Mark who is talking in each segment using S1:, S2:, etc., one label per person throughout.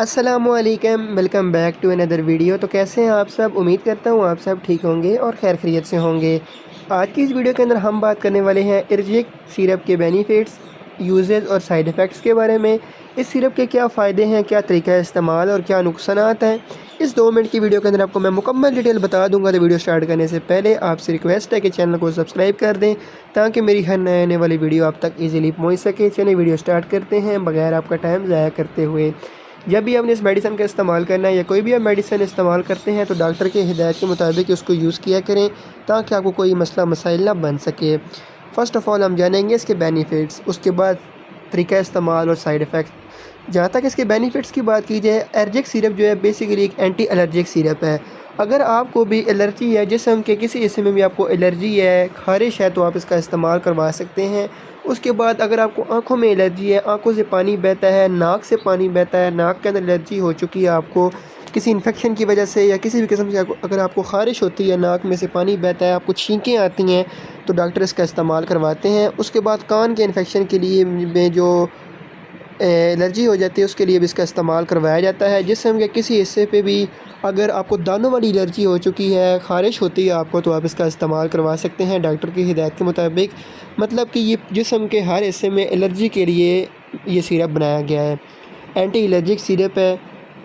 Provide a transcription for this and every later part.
S1: السلام علیکم، welcome back to another video. تو کیسے ہیں آپ سب؟ امید کرتا ہوں آپ سب ٹھیک ہوں گے اور خیر خیریت سے ہوں گے۔ آج کی اس ویڈیو کے اندر ہم بات کرنے والے ہیں ارجک سیرپ کے بینیفٹس، یوزز اور سائیڈ ایفیکٹس کے بارے میں۔ اس سیرپ کے کیا فائدے ہیں، کیا طریقہ استعمال اور کیا نقصانات ہیں، اس 2 منٹ کی ویڈیو کے اندر آپ کو میں مکمل ڈیٹیل بتا دوں گا۔ تو ویڈیو سٹارٹ کرنے سے پہلے آپ سے ریکویسٹ ہے کہ چینل کو سبسکرائب کر دیں تاکہ میری ہر نئے آنے والی ویڈیو آپ تک ایزیلی پہنچ سکے۔ چلیں ویڈیو سٹارٹ کرتے ہیں بغیر آپ کا ٹائم ضائع کرتے ہوئے۔ جب بھی آپ نے اس میڈیسن کا استعمال کرنا ہے یا کوئی بھی آپ میڈیسن استعمال کرتے ہیں تو ڈاکٹر کے ہدایت کے مطابق اس کو یوز کیا کریں تاکہ آپ کو کوئی مسئلہ مسائل نہ بن سکے۔ فرسٹ آف آل ہم جانیں گے اس کے بینیفٹس، اس کے بعد طریقہ استعمال اور سائیڈ ایفیکٹ۔ جہاں تک اس کے بینیفٹس کی بات کی جائے، ارجک سیرپ جو ہے بیسیکلی ایک اینٹی الرجک سیرپ ہے۔ اگر آپ کو بھی الرجی ہے، جسم کے کسی حصے میں بھی آپ کو الرجی ہے، خارش ہے، تو آپ اس کا استعمال کروا سکتے ہیں۔ اس کے بعد اگر آپ کو آنکھوں میں الرجی ہے، آنکھوں سے پانی بہتا ہے، ناک سے پانی بہتا ہے، ناک کے اندر الرجی ہو چکی ہے آپ کو کسی انفیکشن کی وجہ سے یا کسی بھی قسم سے، اگر آپ کو خارش ہوتی ہے، ناک میں سے پانی بہتا ہے، آپ کو چھینکیں آتی ہیں، تو ڈاکٹر اس کا استعمال کرواتے ہیں۔ اس کے بعد کان کے انفیکشن کے لیے میں جو الرجی ہو جاتی ہے اس کے لیے بھی اس کا استعمال کروایا جاتا ہے۔ جسم کے کسی حصے پہ بھی اگر آپ کو دانوں والی الرجی ہو چکی ہے، خارش ہوتی ہے آپ کو، تو آپ اس کا استعمال کروا سکتے ہیں ڈاکٹر کی ہدایت کے مطابق۔ مطلب کہ یہ جسم کے ہر حصے میں الرجی کے لیے یہ سیرپ بنایا گیا ہے۔ اینٹی الرجک سیرپ ہے۔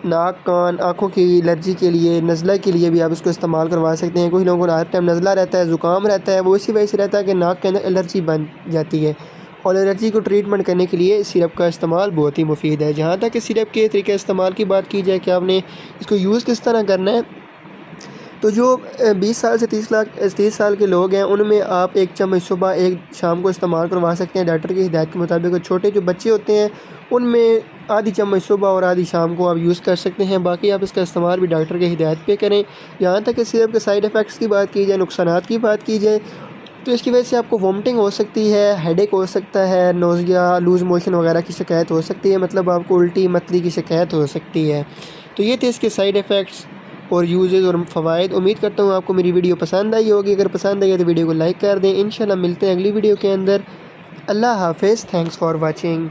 S1: ناک، کان، آنکھوں کی الرجی کے لیے، نزلہ کے لیے بھی آپ اس کو استعمال کروا سکتے ہیں۔ کچھ لوگوں کو ہر ٹائم نزلہ رہتا ہے، زکام رہتا ہے، وہ اسی وجہ سے رہتا ہے کہ ناک کے اندر الرجی بن جاتی ہے، اور الرجی کو ٹریٹمنٹ کرنے کے لیے اس سیرپ کا استعمال بہت ہی مفید ہے۔ جہاں تک اس سیرپ کے طریقے استعمال کی بات کی جائے کہ آپ نے اس کو یوز کس طرح کرنا ہے، تو جو 20 سال سے 30 سال کے لوگ ہیں ان میں آپ 1 چمچ صبح 1 شام کو استعمال کروا سکتے ہیں ڈاکٹر کی ہدایت کے مطابق۔ اور چھوٹے جو بچے ہوتے ہیں ان میں آدھی چمچ صبح اور آدھی شام کو آپ یوز کر سکتے ہیں۔ باقی آپ اس کا استعمال بھی ڈاکٹر کی ہدایت پہ کریں۔ یہاں تک اس سیرپ کے سائیڈ ایفیکٹس کی بات کی جائے، نقصانات کی بات کی جائے، تو اس کی وجہ سے آپ کو وومٹنگ ہو سکتی ہے، ہیڈ ایک ہو سکتا ہے، نوزیا، لوز موشن وغیرہ کی شکایت ہو سکتی ہے، مطلب آپ کو الٹی متلی کی شکایت ہو سکتی ہے۔ تو یہ تھے اس کے سائیڈ ایفیکٹس اور یوزز اور فوائد۔ امید کرتا ہوں آپ کو میری ویڈیو پسند آئی ہوگی۔ اگر پسند آئی ہے تو ویڈیو کو لائک کر دیں۔ انشاءاللہ ملتے ہیں اگلی ویڈیو کے اندر۔ اللہ حافظ، تھینکس فار واچنگ۔